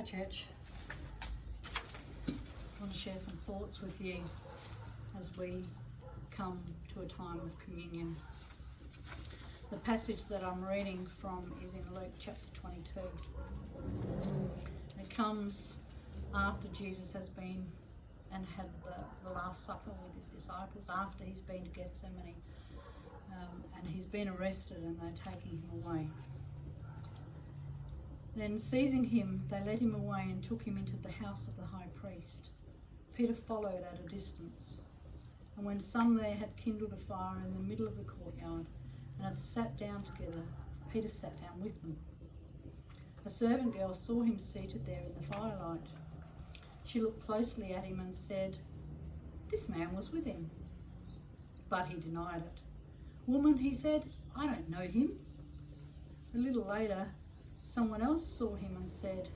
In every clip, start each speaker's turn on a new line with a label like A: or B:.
A: church. I want to share some thoughts with you as we come to a time of communion. The passage that I'm reading from is in Luke chapter 22. It comes after Jesus has been and had the Last Supper with his disciples, after he's been to Gethsemane, and he's been arrested and they're taking him away. Then seizing him, they led him away and took him into the house of the high priest. Peter followed at a distance. And when some there had kindled a fire in the middle of the courtyard and had sat down together, Peter sat down with them. A servant girl saw him seated there in the firelight. She looked closely at him and said, "This man was with him." But he denied it. "Woman," he said, "I don't know him." A little later, someone else saw him and said,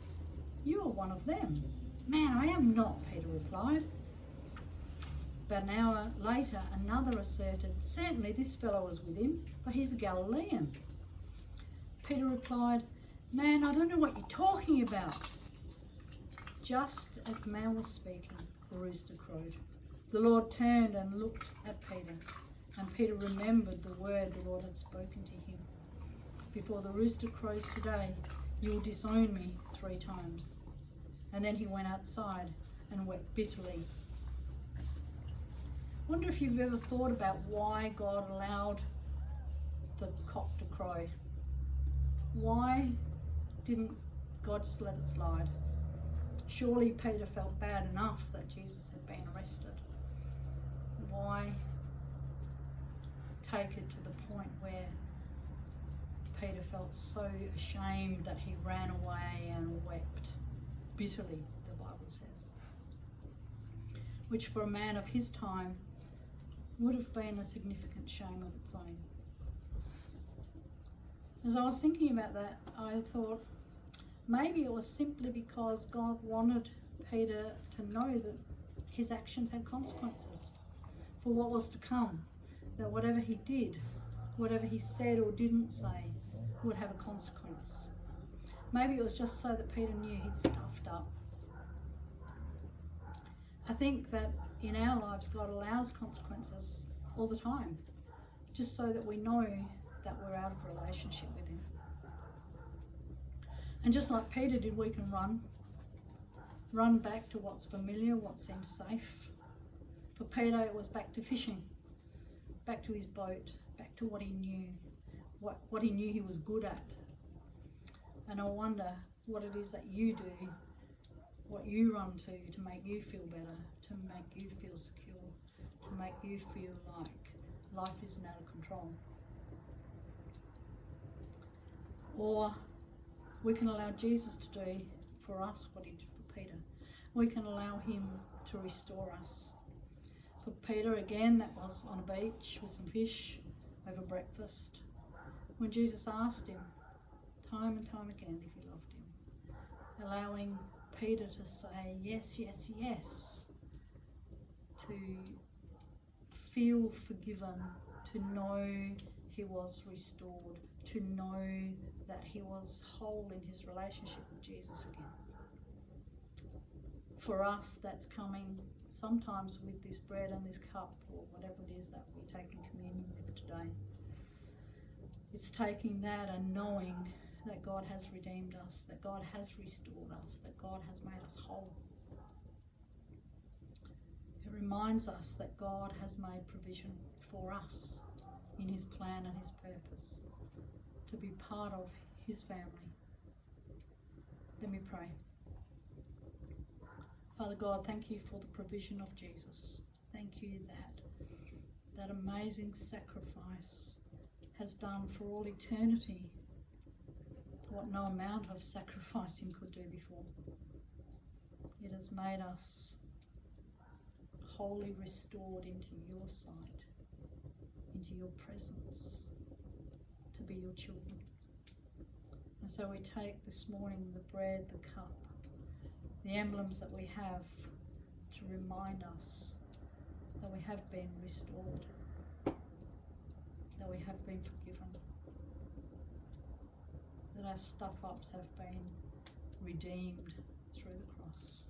A: "You are one of them." "Man, I am not," Peter replied. But an hour later, another asserted, "Certainly this fellow was with him, for he's a Galilean." Peter replied, "Man, I don't know what you're talking about." Just as the man was speaking, the rooster crowed. The Lord turned and looked at Peter, and Peter remembered the word the Lord had spoken to him. "Before the rooster crows today, you will disown me 3 times. And then he went outside and wept bitterly. I wonder if you've ever thought about why God allowed the cock to crow. Why didn't God just let it slide? Surely Peter felt bad enough that Jesus had been arrested. Why take it to the point where Peter felt so ashamed that he ran away and wept bitterly, the Bible says, which for a man of his time would have been a significant shame of its own. As I was thinking about that, I thought maybe it was simply because God wanted Peter to know that his actions had consequences for what was to come, that whatever he did, whatever he said or didn't say, would have a consequence. Maybe it was just so that Peter knew he'd stuffed up. I think that in our lives God allows consequences all the time, just so that we know that we're out of relationship with him. And just like Peter did, we can run back to what's familiar, what seems safe. For Peter, it was back to fishing, back to his boat, back to what he knew, what he knew he was good at. And I wonder what it is that you do, what you run to make you feel better, to make you feel secure, to make you feel like life isn't out of control. Or we can allow Jesus to do for us what he did for Peter. We can allow him to restore us. For Peter, again, that was on a beach with some fish over breakfast, when Jesus asked him time and time again if he loved him, allowing Peter to say yes, yes, yes, to feel forgiven, to know he was restored, to know that he was whole in his relationship with Jesus again. For us, that's coming sometimes with this bread and this cup, or whatever it is that we take in communion with today. It's taking that and knowing that God has redeemed us, that God has restored us, that God has made us whole. It reminds us that God has made provision for us in his plan and his purpose, to be part of his family. Let me pray. Father God, thank you for the provision of Jesus. Thank you that amazing sacrifice has done for all eternity what no amount of sacrificing could do before. It has made us wholly restored into your sight, into your presence, to be your children. And so we take this morning the bread, the cup, the emblems that we have to remind us that we have been restored, that we have been forgiven, that our stuff-ups have been redeemed house.